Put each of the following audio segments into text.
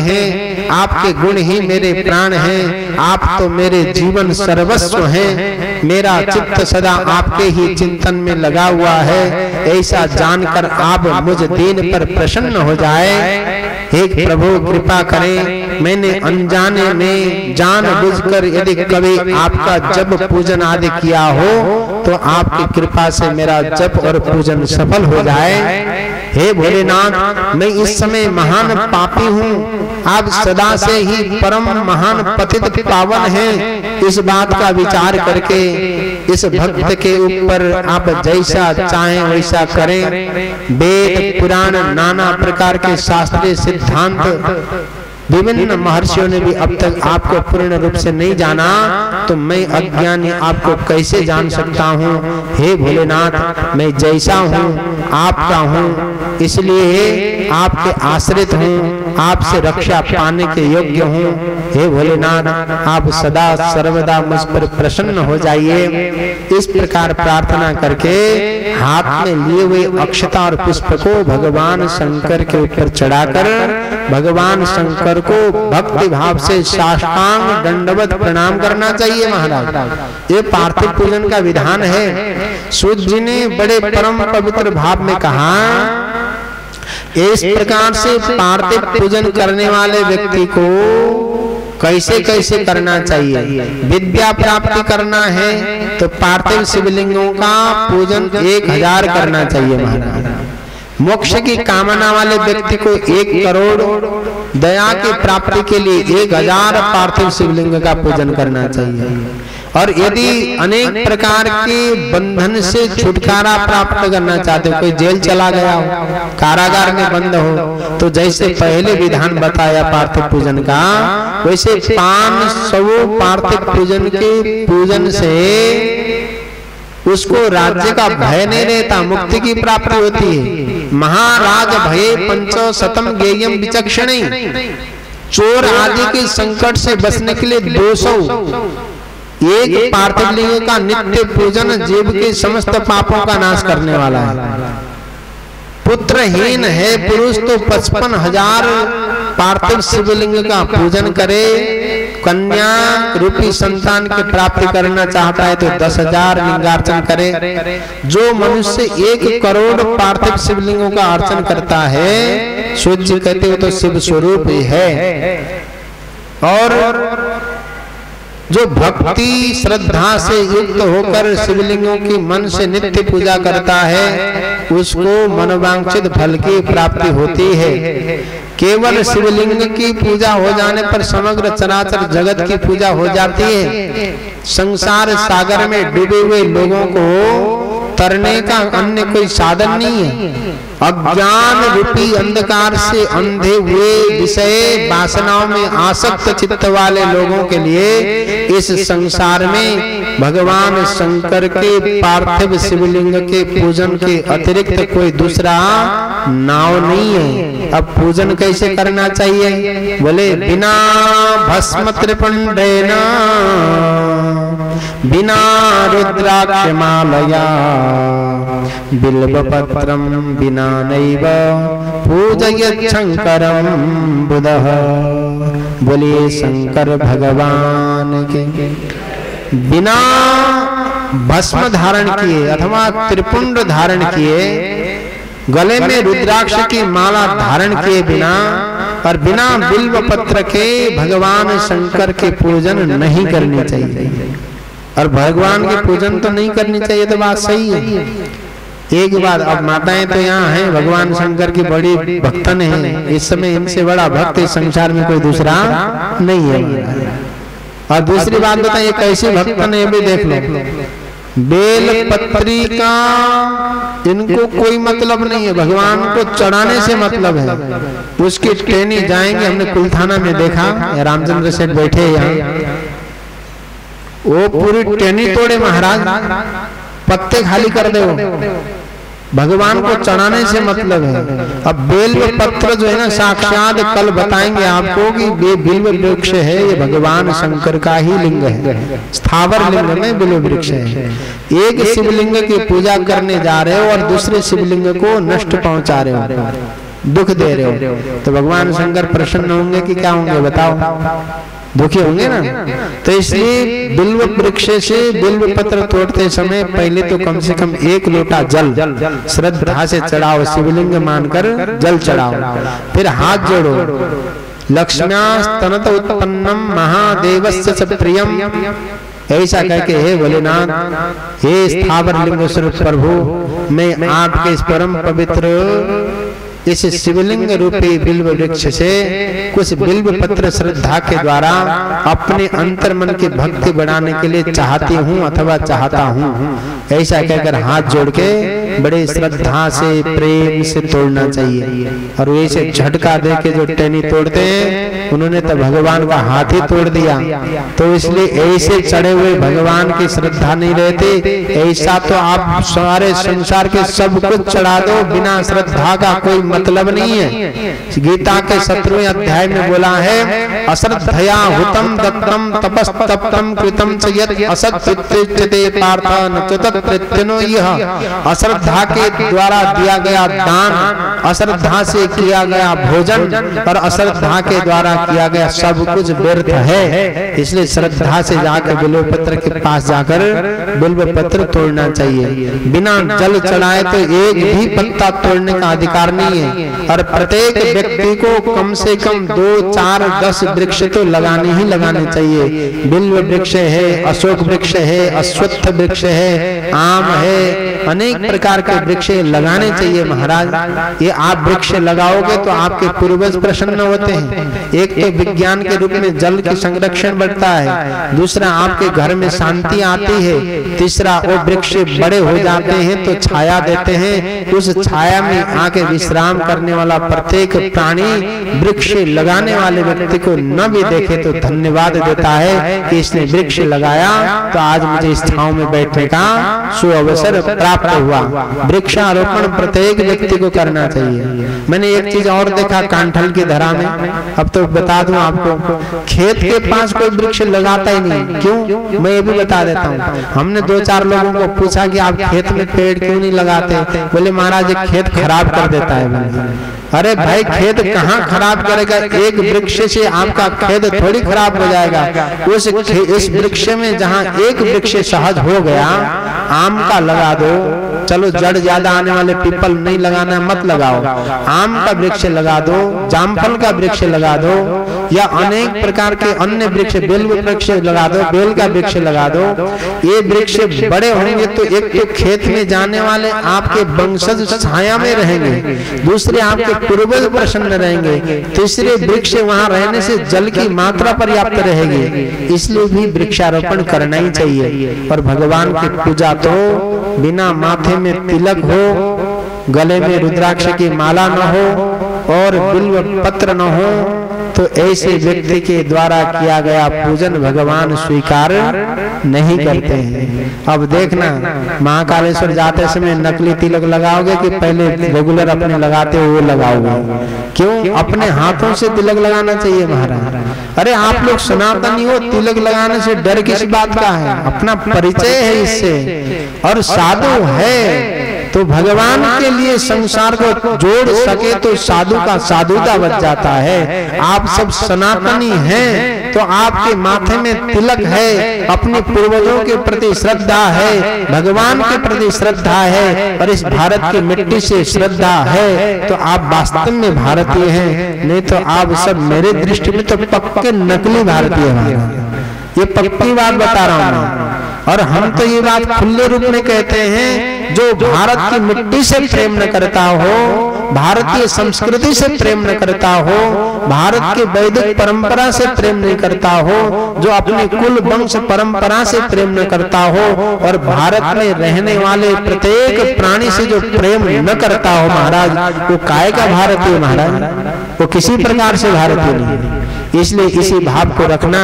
हैं, आपके गुण ही मेरे प्राण हैं, आप तो मेरे जीवन सर्वस्व हैं, मेरा चित्त सदा आपके ही चिंतन में लगा हुआ है, ऐसा जानकर आप मुझ दीन पर प्रसन्न हो जाए। हे प्रभु कृपा करें, मैंने अनजाने में जानबूझकर यदि कभी आपका जप पूजन आदि किया हो तो आपकी कृपा से मेरा जप और पूजन सफल हो जाए। हे भोलेनाथ, मैं इस समय महान पापी हूँ, आप सदा से ही परम महान पतित पावन हैं। इस बात का विचार करके इस भक्त के ऊपर आप जैसा चाहें वैसा करें। वेद पुराण नाना प्रकार के शास्त्रीय सिद्धांत विभिन्न महर्षियों ने भी अब तक आपको पूर्ण रूप से नहीं जाना, तो मैं अज्ञानी आपको कैसे जान सकता हूँ। हे भोलेनाथ, मैं जैसा हूँ आपका हूँ, इसलिए आपके आश्रित हूँ, आपसे रक्षा पाने के योग्य हूँ। हे भोलेनाथ, आप सदा सर्वदा मुझ पर प्रसन्न हो जाइए। इस प्रकार प्रार्थना करके हाथ में लिए हुए अक्षता और पुष्प को भगवान शंकर के ऊपर चढ़ाकर भगवान शंकर को भक्ति भाव से साष्टांग दंडवत प्रणाम करना चाहिए। महाराज, ये पार्थिव पूजन का विधान है। सूत जी ने बड़े परम पवित्र भाव में कहा, इस प्रकार से पार्थिव पूजन करने वाले व्यक्ति को कैसे कैसे करना चाहिए। विद्या प्राप्ति करना है तो पार्थिव शिवलिंगों का पूजन 1000 करना चाहिए। महाराज, मोक्ष की कामना वाले व्यक्ति को 1 करोड़, दया की प्राप्ति के लिए 1000 पार्थिव शिवलिंग का पूजन करना चाहिए। और यदि अनेक प्रकार के बंधन से छुटकारा प्राप्त करना चाहते हो, कोई जेल चला गया हो, कारागार में बंद हो, तो जैसे पहले विधान बताया पार्थिव पूजन का, वैसे 500 पार्थिव पूजन के पूजन से उसको राज्य का भय नहीं रहता, मुक्ति की प्राप्ति होती है। महाराज भये पंचो शतम गेयम विचक्षणे, चोर आदि के संकट से बचने के लिए 200 एक पार्थिव लिंग का नित्य पूजन जीव के समस्त पापों का नाश करने वाला है। पुत्रहीन है पुरुष तो 55,000 पार्थिव शिवलिंग का पूजन करे। कन्या रूपी संतान की प्राप्ति करना चाहता है तो 10,000 लिंगार्चन करे। जो मनुष्य 1 करोड़ पार्थिव शिवलिंगों का अर्चन करता है, सूर्य कहते हो तो शिव स्वरूप ही है। और जो भक्ति श्रद्धा से युक्त होकर शिवलिंगों की मन से नित्य पूजा करता है, उसको मनोवांछित फल की प्राप्ति होती है। केवल शिवलिंग की पूजा हो जाने पर समग्र चराचर जगत की पूजा हो जाती है। संसार सागर में डूबे हुए लोगों को तरने का अन्य कोई साधन नहीं है। अज्ञान रूपी अंधकार से अंधे हुए विषय वासनाओं में आसक्त चित्त वाले लोगों के लिए इस संसार में भगवान शंकर के पार्थिव शिवलिंग के पूजन के अतिरिक्त कोई दूसरा नाव नहीं है। अब पूजन कैसे करना चाहिए? बोले बिना भस्म त्रिपुंडेन, बिना रुद्राक्ष मालया, बिल्वपत्रम बिना नैव पूजयेत् शंकरं बुधः। बोलिए शंकर भगवान के। बिना भस्म धारण किए अथवा त्रिपुंड धारण किए, गले में रुद्राक्ष की माला धारण किए बिना और बिना बिल्व पत्र के भगवान शंकर के पूजन नहीं करनी चाहिए। और भगवान के पूजन तो नहीं करनी चाहिए, तो बात सही है। एक बात, अब माताएं तो यहाँ हैं, भगवान शंकर की बड़ी भक्तन है, इस समय इनसे बड़ा भक्त इस संसार में कोई दूसरा नहीं है। और दूसरी बात बताइए कैसी भक्तन है, भी देख लो। बेल पत्री का इनको कोई मतलब नहीं है, भगवान को चढ़ाने से मतलब है। उसकी ट्रेनी जाएंगे, हमने कुलथाना में देखा, रामचंद्र सेठ बैठे यहाँ, वो पूरी ट्रेनी तोड़े महाराज, पत्ते खाली कर दे। भगवान को चढ़ाने से मतलब है। अब बेल्व पत्र जो है ना, साक्षात कल बताएंगे आपको कि ये बिल्व वृक्ष है, ये भगवान शंकर का ही लिंग है। स्थावर लिंग में बिल्व वृक्ष है। एक शिवलिंग की पूजा करने जा रहे हो और दूसरे शिवलिंग को नष्ट पहुंचा रहे हो। दुख दे रहे हो। तो भगवान शंकर प्रसन्न होंगे कि क्या होंगे बताओ? दुखी होंगे ना। तो इसलिए बिल्व वृक्ष से बिल्व पत्र तोड़ते समय पहले तो कम से कम 1 लोटा जल श्रद्धा से चढ़ाओ, शिवलिंग मानकर जल चढ़ाओ, फिर हाथ जोड़ो। लक्ष्म्यास्तनत उत्पन्नम महादेवस्य च प्रियम, ऐसा कह के हे भोलेनाथ, हे स्थावर लिंग स्वरूप प्रभु, मैं आपके इस परम पवित्र इस शिवलिंग रूपी बिल्व वृक्ष से कुछ बिल्व पत्र श्रद्धा के द्वारा अपने अंतर मन की भक्ति बढ़ाने के लिए चाहती हूँ अथवा चाहता हूँ। ऐसा कहकर हाथ जोड़ के बड़े श्रद्धा से प्रेम से तोड़ना चाहिए। और ऐसे झटका दे के जो टहनी तोड़ते हैं उन्होंने तो भगवान का हाथ ही तोड़ दिया। तो इसलिए ऐसे चढ़े हुए भगवान की श्रद्धा नहीं रहती। ऐसा तो आप सारे संसार के सब कुछ चढ़ा दो, बिना श्रद्धा का कोई मतलब नहीं है। गीता के 17वें अध्याय में बोला है, अश्रद्धया हुतम दत्तम तपस्तप्तम कृतम च यत् असत्कृत्यते पार्थ न च तत्कृत्यनो यः। अश्रद्धा के द्वारा दिया गया दान, अश्रद्धा से किया गया भोजन और अश्रद्धा के द्वारा किया गया सब कुछ व्यर्थ है। इसलिए श्रद्धा से जाकर बिल्व पत्र के पास जाकर बिल्व पत्र तोड़ना चाहिए। बिना जल चढ़ाए तो एक भी पत्ता तोड़ने का अधिकार नहीं है। और प्रत्येक व्यक्ति को कम से कम 2, 4, 10 वृक्ष तो लगाने ही लगाने चाहिए। बिल्व वृक्ष है, अशोक वृक्ष है, अश्वत्थ वृक्ष है, आम है, अनेक प्रकार के वृक्ष लगाने चाहिए महाराज। ये आप वृक्ष लगाओगे तो आपके पूर्वज प्रसन्न होते हैं। एक तो विज्ञान के रूप में जल की संरक्षण बढ़ता है, दूसरा आपके घर में शांति आती है, तीसरा वो वृक्ष बड़े हो जाते हैं तो छाया देते हैं। उस छाया में आके विश्राम करने वाला प्रत्येक प्राणी वृक्ष लगाने वाले व्यक्ति को न भी देखे तो धन्यवाद देता है कि इसने वृक्ष लगाया तो आज मुझे इस छांव में बैठने का सुअवसर प्राप्त हुआ। वृक्षारोपण प्रत्येक व्यक्ति को करना चाहिए। मैंने एक चीज और देखा कांठल की धरा में, अब तो बता दूं आपको, खेत के पास कोई वृक्ष लगाता ही नहीं। क्यों? मैं ये भी बता देता हूँ। हमने 2-4 लोगों को पूछा कि आप खेत में पेड़ क्यों नहीं लगाते? बोले महाराज ये खेत खराब कर देता है। अरे भाई खेत कहाँ खराब करेगा? एक वृक्ष से आपका खेत थोड़ी खराब हो जाएगा। इस वृक्ष में जहाँ एक वृक्ष सहज हो गया, आम का लगा दो, चलो जड़ ज्यादा आने वाले पीपल नहीं लगाना, मत लगाओ। आम का वृक्ष लगा दो, जामफल का वृक्ष लगा दो, या अनेक प्रकार के अन्य वृक्ष, बेल वृक्ष लगा दो, बेल का वृक्ष लगा दो। ये वृक्ष बड़े होंगे तो एक तो खेत में जाने वाले आपके वंशज छाया में रहेंगे, दूसरे आपके पूर्वज प्रसन्न रहेंगे, तीसरे वृक्ष वहाँ रहने से जल की मात्रा पर्याप्त रहेगी। इसलिए भी वृक्षारोपण करना ही चाहिए। और भगवान की पूजा तो बिना माथे में तिलक हो, गले में रुद्राक्ष की माला न हो और बिल्व पत्र न हो तो ऐसे व्यक्ति के द्वारा किया गया पूजन भगवान स्वीकार नहीं करते हैं। अब देखना महाकालेश्वर जाते समय नकली तिलक लगाओगे कि पहले रेगुलर अपने लगाते हुए लगाओगे? क्यों? अपने हाथों से तिलक लगाना चाहिए महाराज। अरे आप लोग सनातनी हो, तिलक लगाने से डर किस बात का है? अपना परिचय है इससे। और साधु है तो भगवान के लिए संसार को जोड़ सके तो साधु का साधुता बच जाता है। आप सब सनातनी हैं तो आपके माथे में तिलक है, अपने पूर्वजों के प्रति श्रद्धा है, भगवान के प्रति श्रद्धा है और इस भारत की मिट्टी से श्रद्धा है तो आप वास्तव में भारतीय हैं। नहीं तो आप सब मेरे दृष्टि में तो पक्के नकली भारतीय हैं। ये पक्की बात बता रहा हूँ। और हम तो ये बात खुले रूप में कहते हैं, जो भारत की मिट्टी से प्रेम न करता हो, भारतीय संस्कृति से प्रेम न करता हो, भारत के वैदिक परंपरा से प्रेम नहीं करता हो, जो अपने कुल वंश परंपरा से प्रेम न करता हो और भारत में रहने वाले प्रत्येक प्राणी से जो प्रेम न करता हो महाराज, वो काय का भारतीय महाराज? वो किसी प्रकार से भारतीय नहीं। इसलिए इसी भाव को रखना।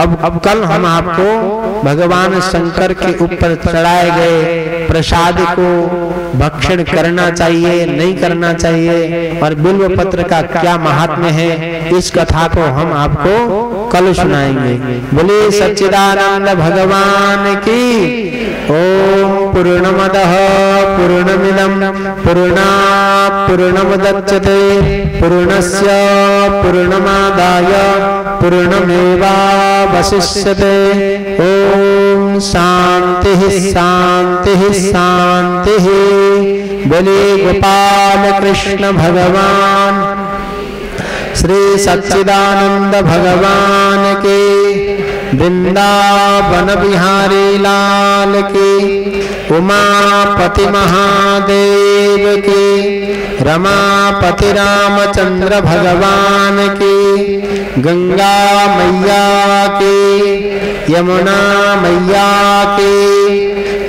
अब कल हम आपको भगवान शंकर के ऊपर चढ़ाए गए प्रसाद को भक्षण करना चाहिए नहीं करना चाहिए और बिल्व पत्र का क्या महात्म्य है, इस कथा को हम आपको कल सुनाएंगे। बोले सच्चिदानंद भगवान की। ओम पूर्णमदः पूर्णमिदं पूर्णात् पूर्णमुदच्यते पूर्णस्य पूर्णमादाय पूर्णमेवावशिष्यते। ओम शांति शांति शांति। बोले गोपाल कृष्ण भगवान श्री सच्चिदानंद भगवान के, वृंदावन बिहारी लाल की, उमापति महादेव की, रमापति रामचंद्र भगवान की, गंगा मैया की, यमुना मैया की,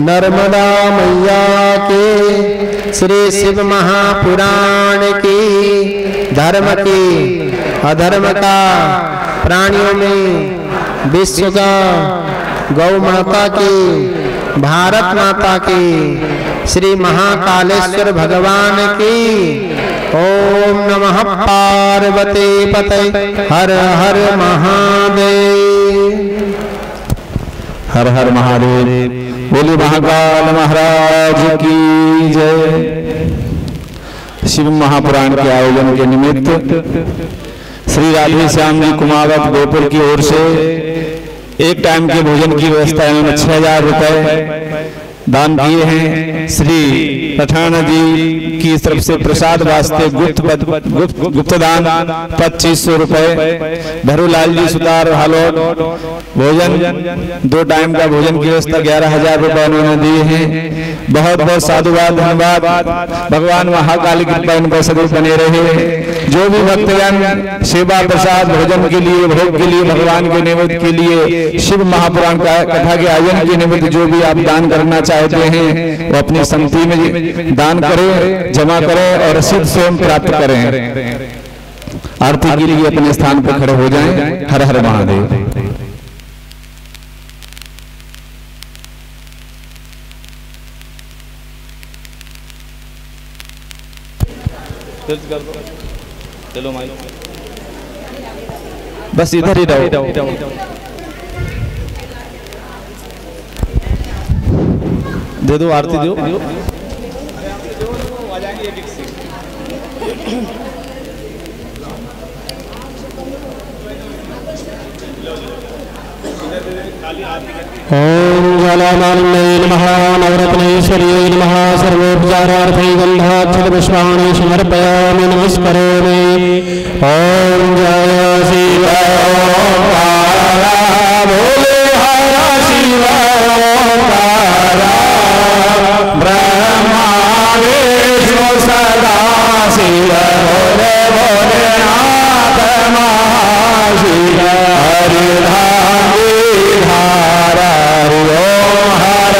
नर्मदा मैया की, श्री शिव महापुराण की, धर्म की अधर्म का, प्राणियों में विश्व का, गौ माता की, भारत माता की, श्री महाकालेश्वर भगवान की। ओम नमः पार्वती पते हर हर महादेव। हर हर महादेव। बोले महाकाल महाराज की जय। शिव महापुराण के आयोजन के निमित्त श्री राधे श्याम जी कुमावत गोपुर की ओर से एक टाइम के भोजन की व्यवस्था इन्होंने 6000 रुपए दान किए हैं। श्री पठान जी की तरफ से प्रसाद वास्ते गुप्त दान 2500 रुपए। भरूलाल जी सुतार हालोट भोजन 2 टाइम का भोजन की व्यवस्था 11000 रुपए उन्होंने दिए हैं। बहुत बहुत साधुवाद धन्यवाद। भगवान महाकाली की कृपा इन पर सदैव बने रहे। जो भी भक्तजन सेवा प्रसाद भोजन के लिए भोग के लिए भगवान के निमित्त के लिए शिव महापुराण का कथा के आयोजन के निमित्त जो भी आप दान करना चाहते हैं वो अपनी संमति में दान करें, जमा करें और रसीद स्वयं प्राप्त करें। आरती के लिए अपने स्थान पर खड़े हो जाएं। हर हर महादेव। चलो माई बस इधर ही रहो। दे दो आरती दो। ओम ज्वालामालिन्ये नमः नवरत्नेश्वर्यै नमः सर्वोपचारार्थे गन्धाक्षतपुष्पाणि समर्पयामि नमस्करोमि। ओम जय शिव ओंकारा बोले हर शिव ओंकारा ब्रह्मा विष्णु सदा शिव बोले भोलेनाथ महाशिव हरिधाम हरे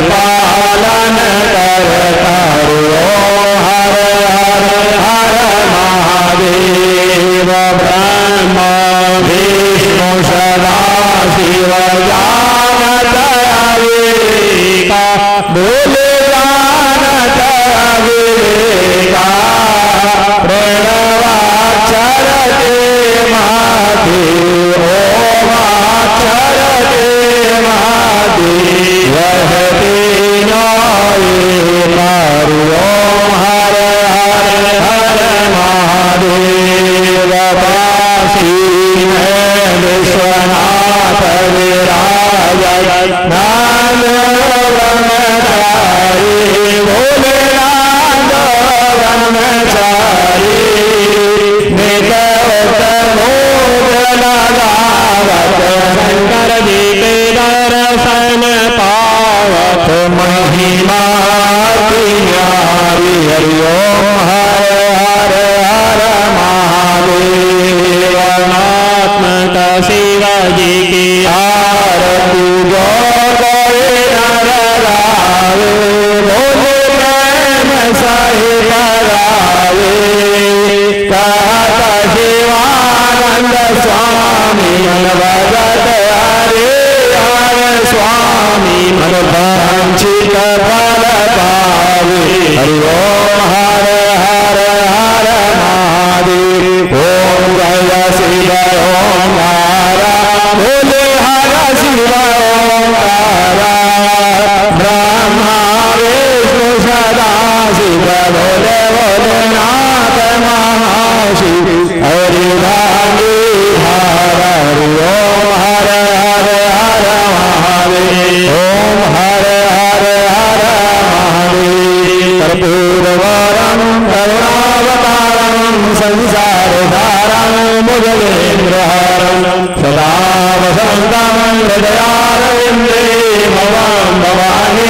पालन करता हर हर हर महादेव। ब्रह्मा विष्णु सदा शिव जानत अविवेका बोले जानत अविवेका प्रणवाक्षर ते महादेव ओमाक्षर ते महादेव वह तीनों ओम हर हर हर महादेव। काशी में विश्वनाथ विराज नाम ब्रह्मचारी भोलेनाथ ब्रह्मचारी नित मोद लगावत शंकर जी के दर्शन पावत महिमा प्यारी। हरि ओम हर हर हर महादेव। नात्मक शिव जी की आरती जो गए नर गावे बोले प्रेम सही करावे। कहत शिवानंद स्वामी मन भगत हरे हर स्वामी मन वांछित फल पावे। हरि ओम हर हर हर महादेव। ओम जय शिव ओंकारा बोले हर शिव ओंकारा ब्रह्मा विष्णु सदा शिव बोले भोलेनाथ महाशिव। हरि भांगी हर हरि ओम हर हर हर महादेव। ओम हर हर हर महादेव। कर्पूरवरं करुणावतारं संसारधारं मुजलेन्द्रहारं सदा वसन्तं हृदयारविन्दे भवां भवानी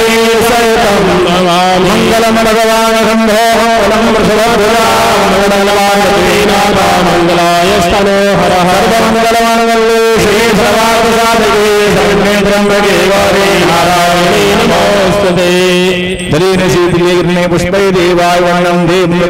सहितं नमामि। मङ्गलं भगवान् शम्भो मङ्गलं वृषभध्वजामङ्गलमानतेनाथा मङ्गलाय स्तनो हर हर मङ्गलमाङ्गल्ये श्री सर्वार्थसाधके शरण्ये त्र्यम्बके गौरी नारायणी नमोस्तुते। जलेन शीतले पुष्पै देवाय वन्दं देवं